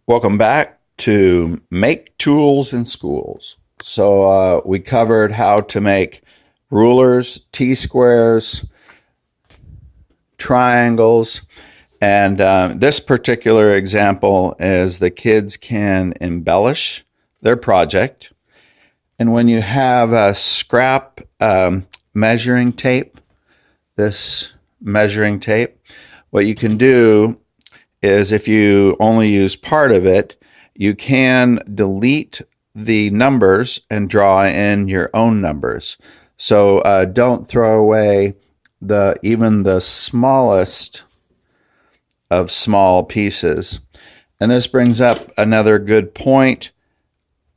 Welcome back to Make Tools in Schools. So we covered how to make rulers, T-squares, triangles, and this particular example is the kids can embellish their project. And when you have a scrap measuring tape, this measuring tape, what you can do is if you only use part of it, you can delete the numbers and draw in your own numbers. So don't throw away even the smallest of small pieces. And this brings up another good point.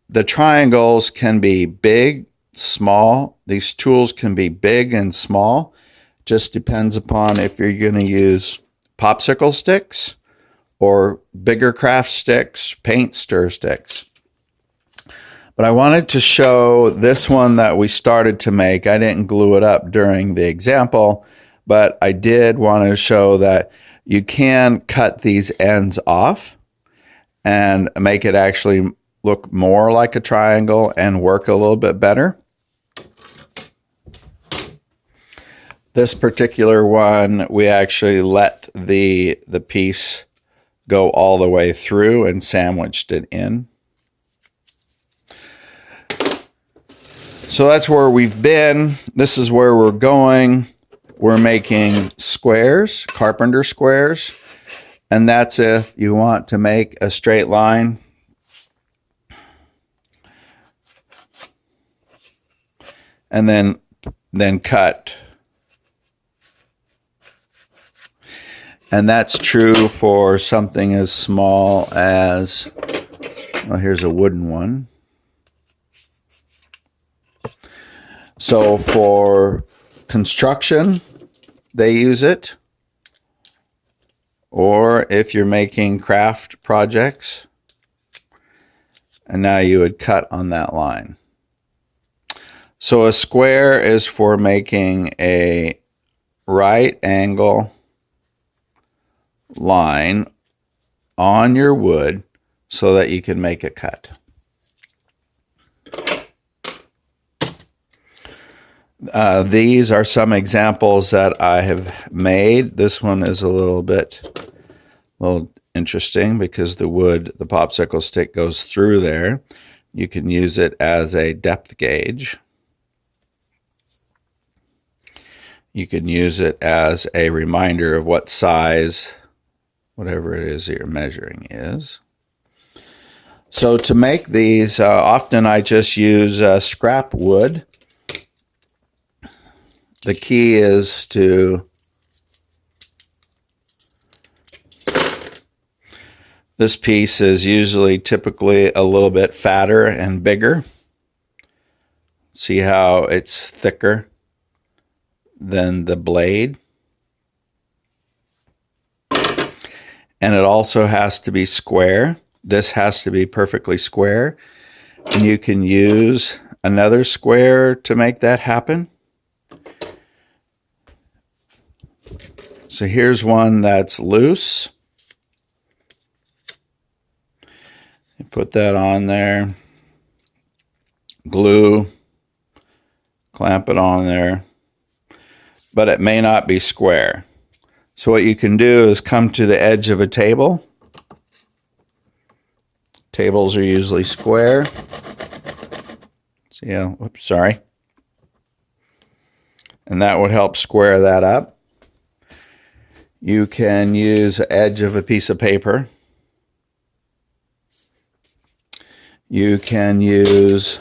The triangles can be big, small. These tools can be big and small. Just depends upon if you're going to use popsicle sticks or bigger craft sticks, paint stir sticks. But I wanted to show this one that we started to make. I didn't glue it up during the example, but I did want to show that you can cut these ends off and make it actually look more like a triangle and work a little bit better. This particular one, we actually let the piece go all the way through and sandwiched it in. So that's where we've been. This is where we're going. We're making squares, carpenter squares, and that's if you want to make a straight line. And then cut. And that's true for something as small as, well, here's a wooden one. So for construction, they use it. Or if you're making craft projects, and now you would cut on that line. So a square is for making a right angle line on your wood so that you can make a cut. These are some examples that I have made. This one is a little interesting because the wood, the popsicle stick goes through there. You can use it as a depth gauge. You can use it as a reminder of what size whatever it is that you're measuring is. So to make these, often I just use scrap wood. The key is this piece is typically a little bit fatter and bigger. See how it's thicker than the blade? And it also has to be square. This has to be perfectly square. And you can use another square to make that happen. So here's one that's loose. You put that on there. Glue. Clamp it on there. But it may not be square. So what you can do is come to the edge of a table. Tables are usually square. So yeah, oops, sorry. And that would help square that up. You can use the edge of a piece of paper. You can use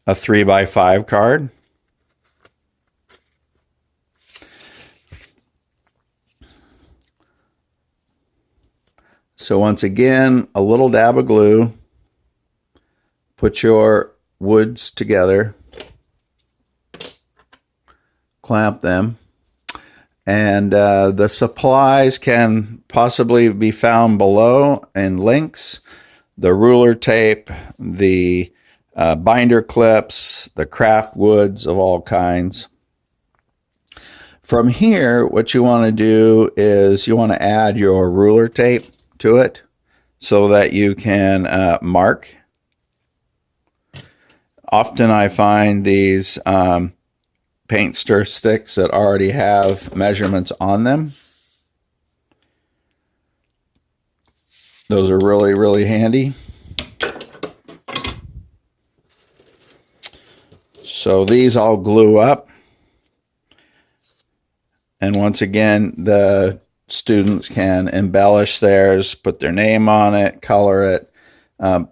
a 3x5 card. So once again, a little dab of glue. Put your woods together. Clamp them. And the supplies can possibly be found below in links. The ruler tape, the binder clips, the craft woods of all kinds. From here, what you want to do is you want to add your ruler tape to it so that you can mark. Often I find these paint stir sticks that already have measurements on them. Those are really, really handy. So these all glue up. And once again, the students can embellish theirs, put their name on it, color it,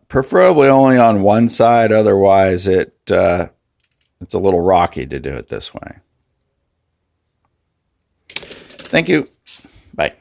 preferably only on one side. Otherwise, it's a little rocky to do it this way. Thank you. Bye.